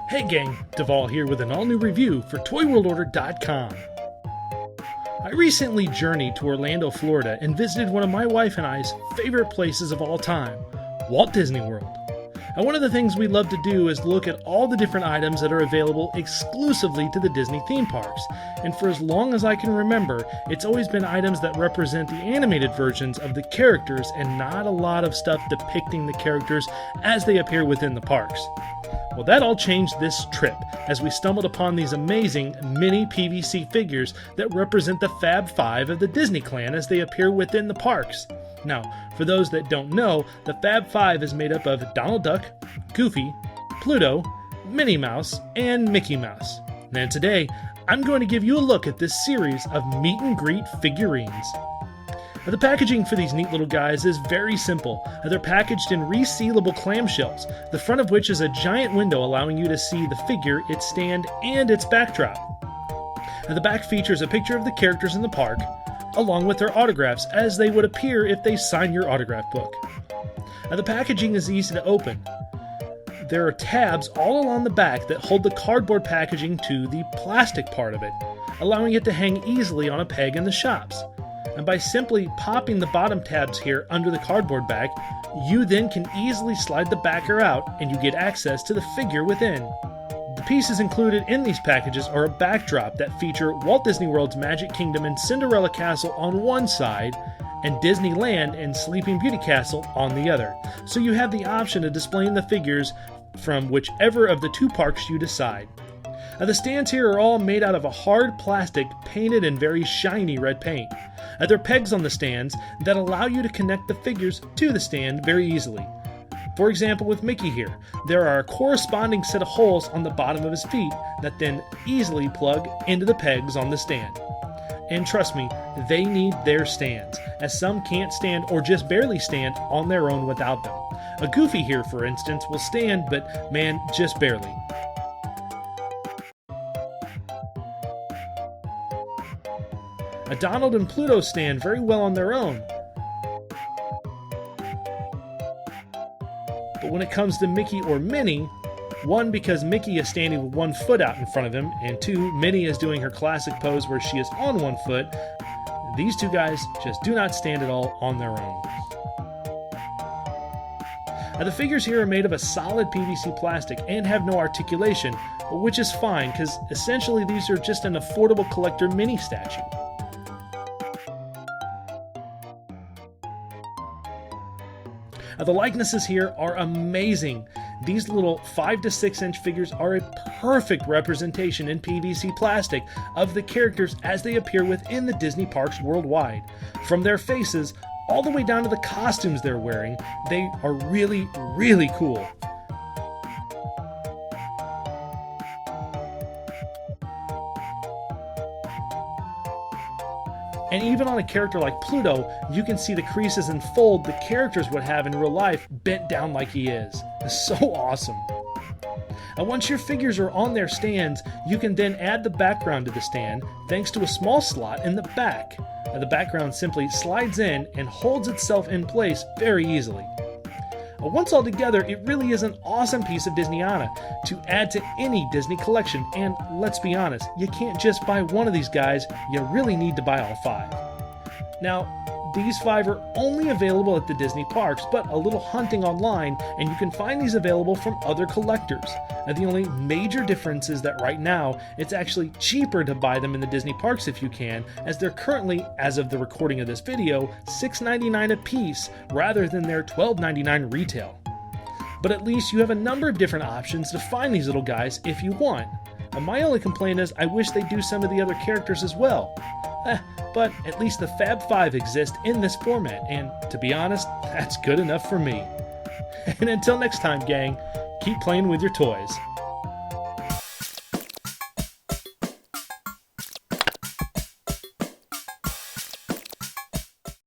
Hey gang, Devall here with an all-new review for ToyWorldOrder.com. I recently journeyed to Orlando, Florida and visited one of my wife and I's favorite places of all time, Walt Disney World. And one of the things we love to do is look at all the different items that are available exclusively to the Disney theme parks. And for as long as I can remember, it's always been items that represent the animated versions of the characters and not a lot of stuff depicting the characters as they appear within the parks. Well, that all changed this trip as we stumbled upon these amazing mini PVC figures that represent the Fab Five of the Disney clan as they appear within the parks. Now, for those that don't know, the Fab Five is made up of Donald Duck, Goofy, Pluto, Minnie Mouse, and Mickey Mouse. And today, I'm going to give you a look at this series of meet and greet figurines. Now, the packaging for these neat little guys is very simple. They're packaged in resealable clamshells, the front of which is a giant window allowing you to see the figure, its stand, and its backdrop. Now, the back features a picture of the characters in the park, along with their autographs as they would appear if they sign your autograph book. Now, the packaging is easy to open. There are tabs all along the back that hold the cardboard packaging to the plastic part of it, allowing it to hang easily on a peg in the shops. And by simply popping the bottom tabs here under the cardboard back, you then can easily slide the backer out and you get access to the figure within. The pieces included in these packages are a backdrop that feature Walt Disney World's Magic Kingdom and Cinderella Castle on one side and Disneyland and Sleeping Beauty Castle on the other. So you have the option of displaying the figures from whichever of the two parks you decide. Now, the stands here are all made out of a hard plastic painted in very shiny red paint. There are pegs on the stands that allow you to connect the figures to the stand very easily. For example, with Mickey here, there are a corresponding set of holes on the bottom of his feet that then easily plug into the pegs on the stand. And trust me, they need their stands, as some can't stand or just barely stand on their own without them. A Goofy here, for instance, will stand, but man, just barely. A Donald and Pluto stand very well on their own. But when it comes to Mickey or Minnie, one, because Mickey is standing with one foot out in front of him, and two, Minnie is doing her classic pose where she is on one foot, these two guys just do not stand at all on their own. Now, the figures here are made of a solid PVC plastic and have no articulation, which is fine because essentially these are just an affordable collector mini statue. The likenesses here are amazing. These little 5 to 6 inch figures are a perfect representation in PVC plastic of the characters as they appear within the Disney parks worldwide. From their faces all the way down to the costumes they're wearing, they are really, really cool. And even on a character like Pluto, you can see the creases and fold the characters would have in real life bent down like he is. It's so awesome. And once your figures are on their stands, you can then add the background to the stand thanks to a small slot in the back. The background simply slides in and holds itself in place very easily. Once all together, it really is an awesome piece of Disneyana to add to any Disney collection, and let's be honest, you can't just buy one of these guys, you really need to buy all 5. Now, these 5 are only available at the Disney parks, but a little hunting online and you can find these available from other collectors. Now, the only major difference is that right now, it's actually cheaper to buy them in the Disney parks if you can, as they're currently, as of the recording of this video, $6.99 a piece rather than their $12.99 retail. But at least you have a number of different options to find these little guys if you want. My only complaint is I wish they'd do some of the other characters as well. But at least the Fab Five exist in this format, and to be honest, that's good enough for me. And until next time, gang, keep playing with your toys.